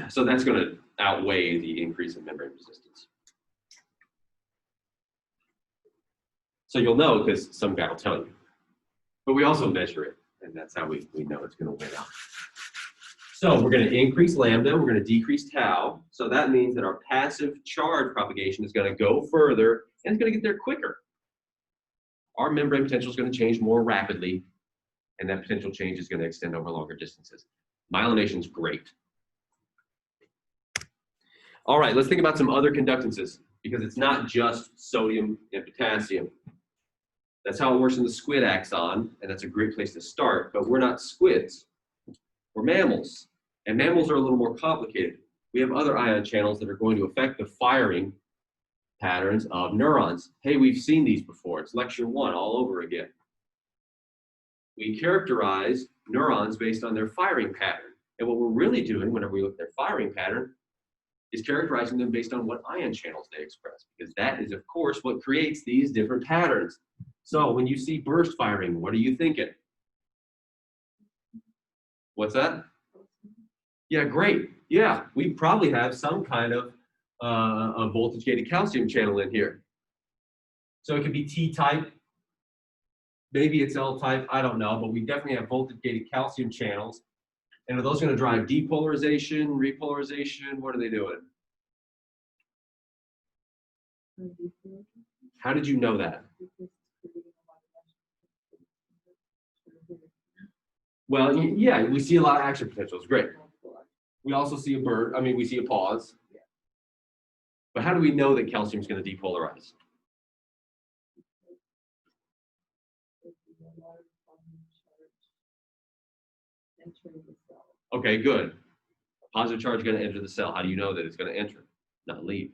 Speaker 1: So that's going to outweigh the increase in membrane resistance. So you'll know because some guy will tell you. But we also measure it, and that's how we know it's going to win out. So we're going to increase lambda, we're going to decrease tau. So that means that our passive charge propagation is going to go further, and it's going to get there quicker. Our membrane potential is going to change more rapidly, and that potential change is going to extend over longer distances. Myelination is great. All right, let's think about some other conductances, because it's not just sodium and potassium. That's how it works in the squid axon, and that's a great place to start, but we're not squids. We're mammals, and mammals are a little more complicated. We have other ion channels that are going to affect the firing patterns of neurons. Hey, we've seen these before. It's lecture 1 all over again. We characterize neurons based on their firing pattern, and what we're really doing whenever we look at their firing pattern is characterizing them based on what ion channels they express, because that is, of course, what creates these different patterns. So when you see burst firing, what are you thinking? What's that? Yeah, great. Yeah, we probably have some kind of a voltage-gated calcium channel in here. So it could be T-type, maybe it's L-type, I don't know, but we definitely have voltage-gated calcium channels. And are those going to drive depolarization, repolarization? What are they doing? How did you know that? Well, yeah, we see a lot of action potentials. Great. We also see a burn. I mean, we see a pause. But how do we know that calcium is going to depolarize? Okay, good. A positive charge is going to enter the cell. How do you know that it's going to enter, not leave?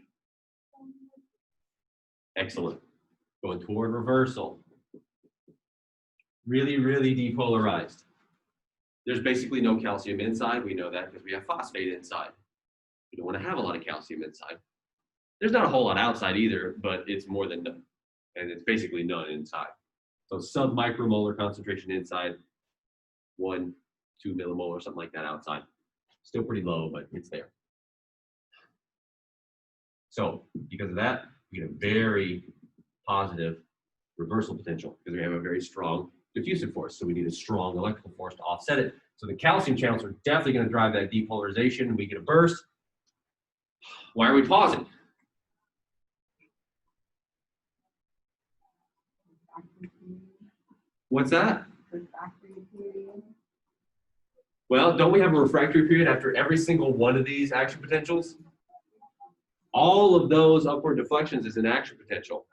Speaker 1: Excellent. Going toward reversal. Really, really depolarized. There's basically no calcium inside. We know that because we have phosphate inside. We don't want to have a lot of calcium inside. There's not a whole lot outside either, but it's more than none. And it's basically none inside. So sub-micromolar concentration inside, 1-2 millimolar, something like that outside. Still pretty low, but it's there. So because of that, we get a very positive reversal potential because we have a very strong diffusive force. So we need a strong electrical force to offset it. So the calcium channels are definitely going to drive that depolarization, and we get a burst. Why are we pausing? What's that?
Speaker 2: Refractory period.
Speaker 1: Well, don't we have a refractory period after every single one of these action potentials? All of those upward deflections is an action potential.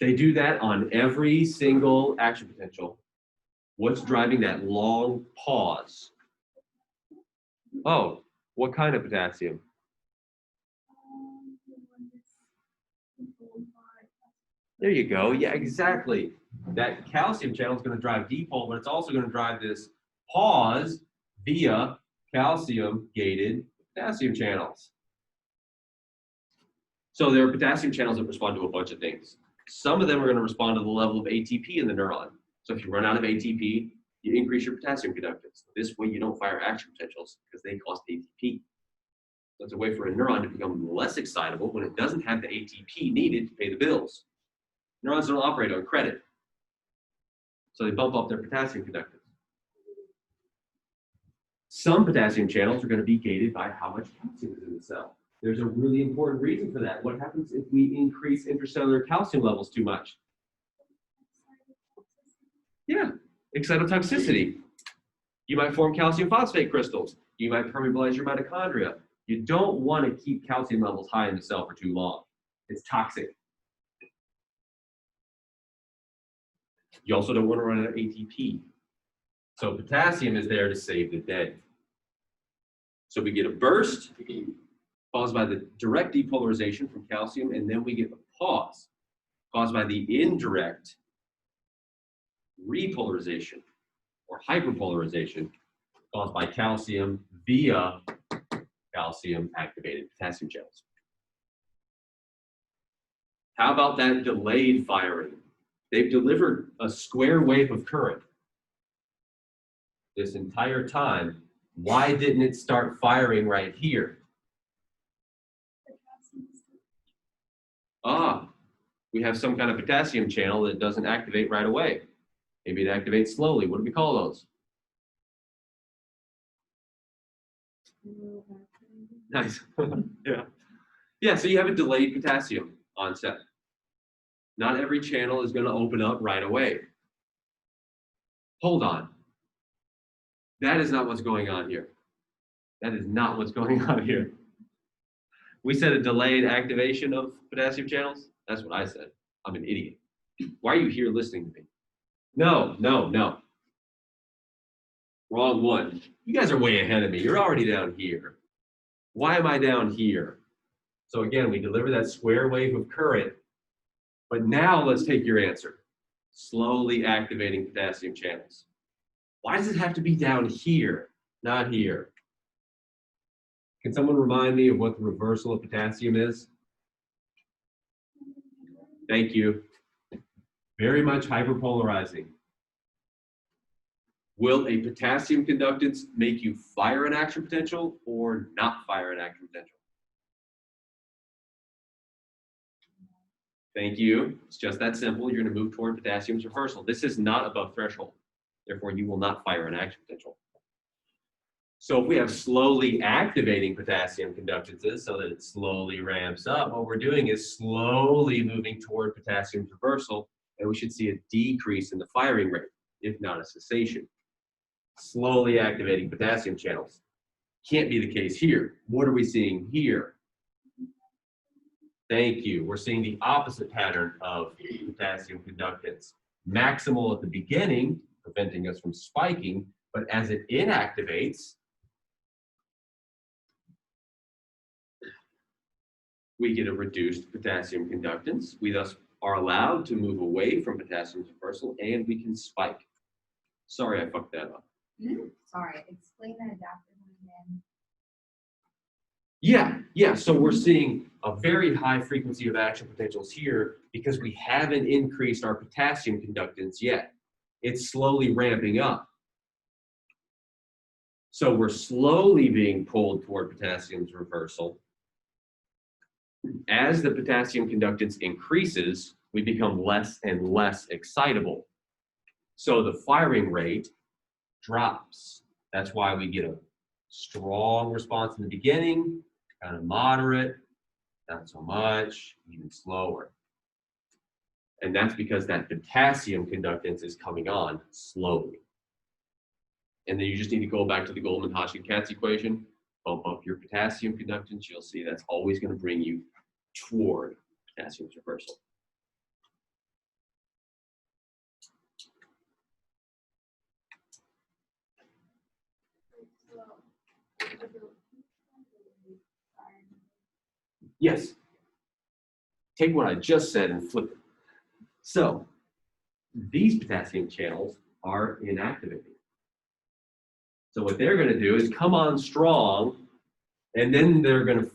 Speaker 1: They do that on every single action potential. What's driving that long pause? Oh, what kind of potassium? There you go. Yeah, exactly. That calcium channel is going to drive dipole, but it's also going to drive this pause via calcium-gated potassium channels. So there are potassium channels that respond to a bunch of things. Some of them are going to respond to the level of ATP in the neuron. So if you run out of ATP, you increase your potassium conductance. This way you don't fire action potentials because they cost ATP. So it's a way for a neuron to become less excitable when it doesn't have the ATP needed to pay the bills. Neurons don't operate on credit. So they bump up their potassium conductance. Some potassium channels are going to be gated by how much calcium is in the cell. There's a really important reason for that. What happens if we increase intracellular calcium levels too much? Yeah, excitotoxicity. You might form calcium phosphate crystals. You might permeabilize your mitochondria. You don't want to keep calcium levels high in the cell for too long. It's toxic. You also don't want to run out of ATP. So potassium is there to save the day. So we get a burst caused by the direct depolarization from calcium, and then we get a pause caused by the indirect repolarization or hyperpolarization caused by calcium via calcium-activated potassium channels. How about that delayed firing? They've delivered a square wave of current this entire time. Why didn't it start firing right here? We have some kind of potassium channel that doesn't activate right away. Maybe it activates slowly. What do we call those? Nice. Yeah. Yeah, so you have a delayed potassium onset. Not every channel is going to open up right away. Hold on. That is not what's going on here. That is not what's going on here. We said a delayed activation of potassium channels. That's what I said. I'm an idiot. Why are you here listening to me? No. Wrong one. You guys are way ahead of me. You're already down here. Why am I down here? So again, we deliver that square wave of current, but now let's take your answer. Slowly activating potassium channels. Why does it have to be down here, not here? Can someone remind me of what the reversal of potassium is? Thank you. Very much hyperpolarizing. Will a potassium conductance make you fire an action potential or not fire an action potential? Thank you. It's just that simple. You're going to move toward potassium's reversal. This is not above threshold. Therefore, you will not fire an action potential. So if we have slowly activating potassium conductances so that it slowly ramps up, what we're doing is slowly moving toward potassium's reversal, and we should see a decrease in the firing rate, if not a cessation. Slowly activating potassium channels. Can't be the case here. What are we seeing here? Thank you. We're seeing the opposite pattern of potassium conductance. Maximal at the beginning, preventing us from spiking, but as it inactivates, we get a reduced potassium conductance. We thus are allowed to move away from potassium's reversal, and we can spike. Sorry, I fucked that up.
Speaker 6: Sorry, explain that adaptive again.
Speaker 1: Yeah. So we're seeing a very high frequency of action potentials here because we haven't increased our potassium conductance yet. It's slowly ramping up. So we're slowly being pulled toward potassium's reversal. as the potassium conductance increases, we become less and less excitable. So the firing rate drops. That's why we get a strong response in the beginning, kind of moderate, not so much, even slower. And that's because that potassium conductance is coming on slowly. And then you just need to go back to the Goldman-Hodgkin-Katz equation, bump up your potassium conductance. You'll see that's always going to bring you toward potassium's reversal. Yes. Take what I just said and flip it. So these potassium channels are inactivating. So what they're going to do is come on strong, and then they're going to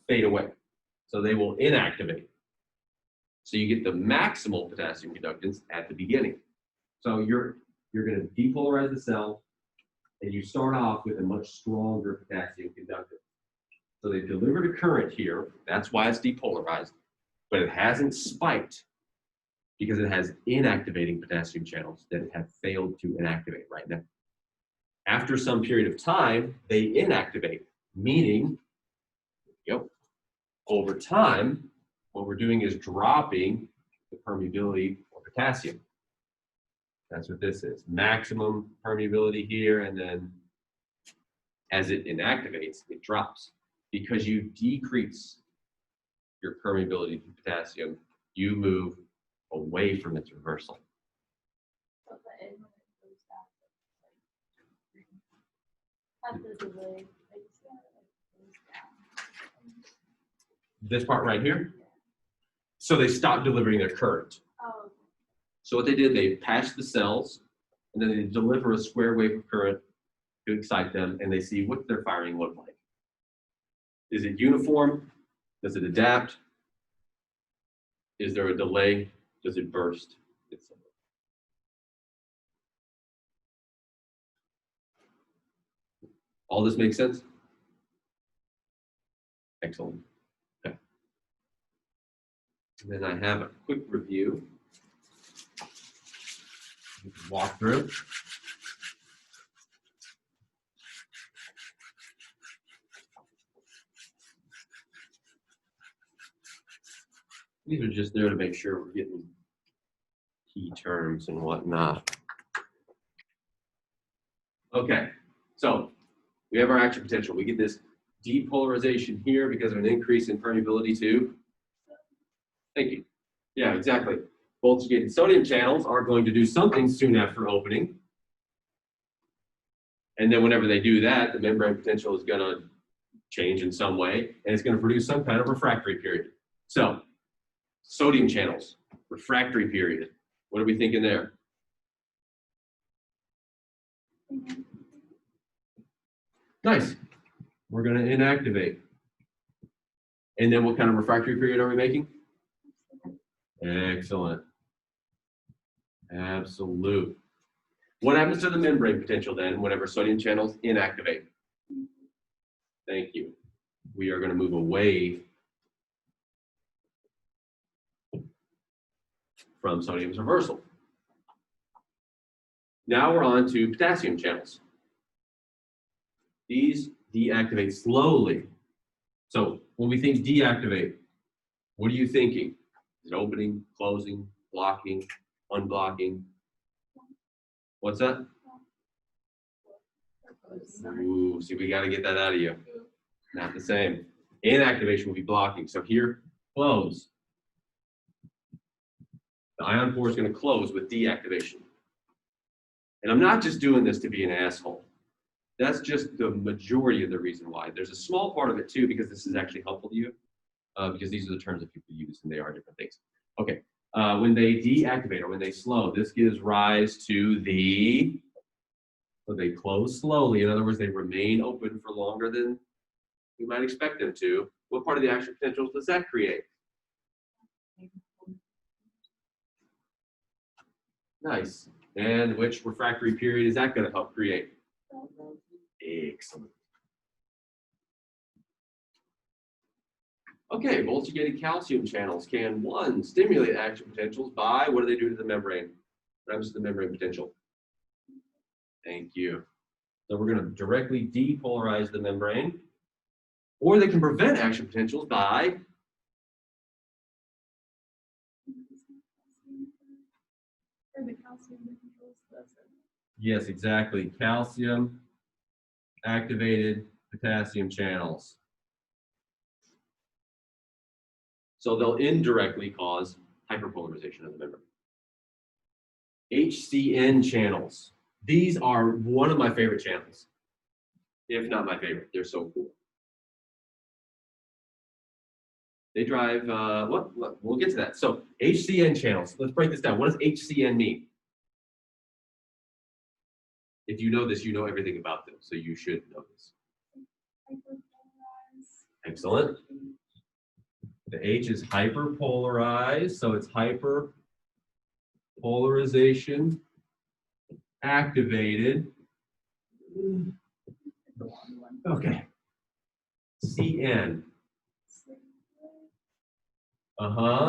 Speaker 1: fade away. So they will inactivate. So you get the maximal potassium conductance at the beginning. So you're going to depolarize the cell, and you start off with a much stronger potassium conductance. So they delivered a current here. That's why it's depolarized, but it hasn't spiked because it has inactivating potassium channels that have failed to inactivate right now. After some period of time, they inactivate, meaning, over time, what we're doing is dropping the permeability of potassium. That's what this is. Maximum permeability here, and then as it inactivates, it drops. Because you decrease your permeability to potassium, you move away from its reversal.
Speaker 5: So the end when it goes back, at the delay, like, goes down.
Speaker 1: This part right here. So they stopped delivering their current.
Speaker 5: Oh.
Speaker 1: So what they did, they patched the cells, and then they deliver a square wave of current to excite them, and they see what their firing look like. Is it uniform? Does it adapt? Is there a delay? Does it burst? All this makes sense? Excellent. Okay. And then I have a quick review. Walk through. These are just there to make sure we're getting key terms and whatnot. Okay, so we have our action potential. We get this depolarization here because of an increase in permeability to. Thank you. Yeah, exactly. Voltage-gated sodium channels are going to do something soon after opening. And then whenever they do that, the membrane potential is going to change in some way, and it's going to produce some kind of refractory period. So, sodium channels, refractory period. What are we thinking there? Nice. We're going to inactivate. And then what kind of refractory period are we making? Excellent. Absolute. What happens to the membrane potential then whenever sodium channels inactivate? Thank you. We are going to move away from sodium's reversal. Now we're on to potassium channels. These deactivate slowly. So when we think deactivate, what are you thinking? Is it opening, closing, blocking, unblocking? What's that? Ooh, see, we got to get that out of you. Not the same. Inactivation will be blocking. So here, close. The ion pore is going to close with deactivation. And I'm not just doing this to be an asshole. That's just the majority of the reason why. There's a small part of it too, because this is actually helpful to you, because these are the terms that people use and they are different things. Okay, when they deactivate or when they slow, this gives rise to the, so they close slowly. In other words, they remain open for longer than we might expect them to. What part of the action potentials does that create? Nice. And which refractory period is that going to help create? Excellent. Okay, voltage-gated calcium channels can, one, stimulate action potentials by, what do they do to the membrane? What happens to the membrane potential? Thank you. So we're going to directly depolarize the membrane. Or they can prevent action potentials by,
Speaker 3: Or the calcium that controls the.
Speaker 1: yes, exactly, calcium activated potassium channels. So they'll indirectly cause hyperpolarization of the membrane. HCN channels. These are one of my favorite channels, if not my favorite. They're so cool. They drive, we'll get to that. So HCN channels, let's break this down. What does HCN mean? If you know this, you know everything about them, so you should know this. Excellent. The H is hyperpolarized, so it's hyperpolarization activated. Okay. CN.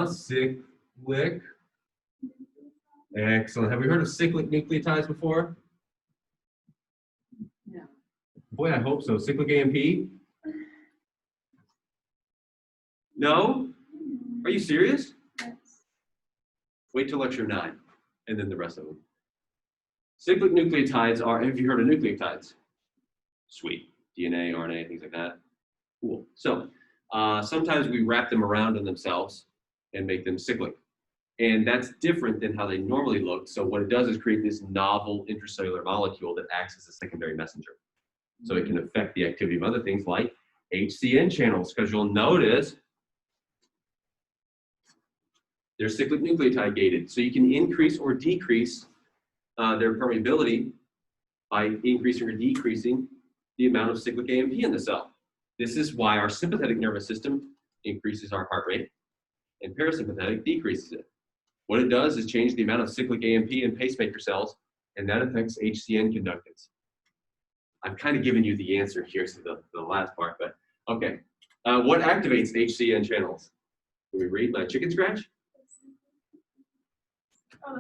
Speaker 1: Cyclic. Excellent. Have we heard of cyclic nucleotides before?
Speaker 2: No.
Speaker 1: Boy, I hope so. Cyclic AMP? No? Are you serious? Wait till lecture 9, and then the rest of them. Cyclic nucleotides are, have you heard of nucleotides? Sweet. DNA, RNA, things like that. Cool. So sometimes we wrap them around in themselves and make them cyclic. And that's different than how they normally look. So what it does is create this novel intracellular molecule that acts as a secondary messenger. So it can affect the activity of other things like HCN channels, because you'll notice they're cyclic nucleotide gated. So you can increase or decrease their permeability by increasing or decreasing the amount of cyclic AMP in the cell. This is why our sympathetic nervous system increases our heart rate and parasympathetic decreases it. What it does is change the amount of cyclic AMP in pacemaker cells, and that affects HCN conductance. I've kind of given you the answer here to the last part, but okay. What activates HCN channels? Can we read my chicken scratch?
Speaker 3: Oh,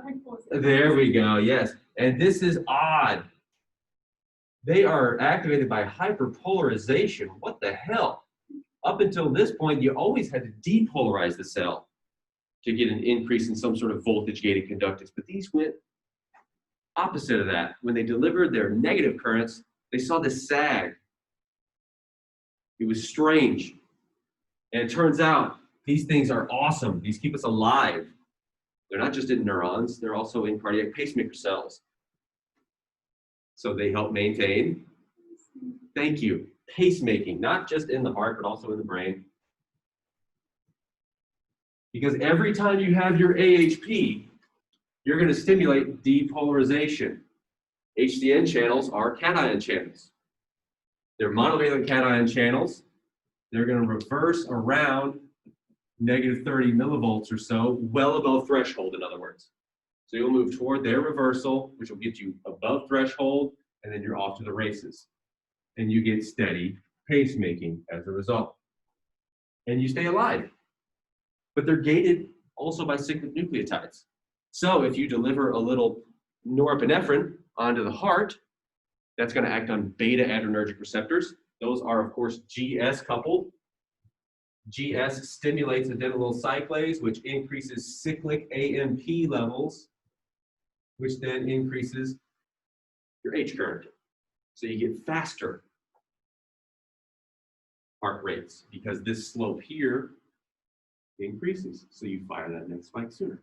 Speaker 3: the
Speaker 1: There we go, yes. And this is odd. They are activated by hyperpolarization. What the hell? Up until this point, you always had to depolarize the cell to get an increase in some sort of voltage-gated conductance. But these went opposite of that. When they delivered their negative currents, they saw this sag. It was strange. And it turns out these things are awesome. These keep us alive. They're not just in neurons, they're also in cardiac pacemaker cells. So they help maintain, thank you, pacemaking, not just in the heart, but also in the brain. Because every time you have your AHP, you're going to stimulate depolarization. HCN channels are cation channels. They're monovalent cation channels. They're going to reverse around negative 30 millivolts or so, well above threshold, in other words. So you'll move toward their reversal, which will get you above threshold, and then you're off to the races. And you get steady pacemaking as a result. And you stay alive. But they're gated also by cyclic nucleotides. So if you deliver a little norepinephrine onto the heart, that's going to act on beta adrenergic receptors. Those are, of course, GS coupled. GS stimulates adenylyl cyclase, which increases cyclic AMP levels, which then increases your H current. So you get faster heart rates because this slope here increases. So you fire that next spike sooner.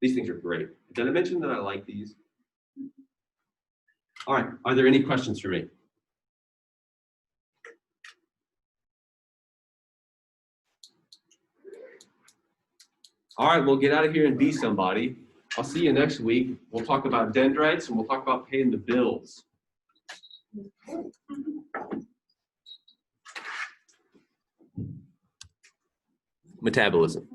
Speaker 1: These things are great. Did I mention that I like these? All right, are there any questions for me? All right, we'll get out of here and be somebody. I'll see you next week. We'll talk about dendrites and we'll talk about paying the bills. Metabolism.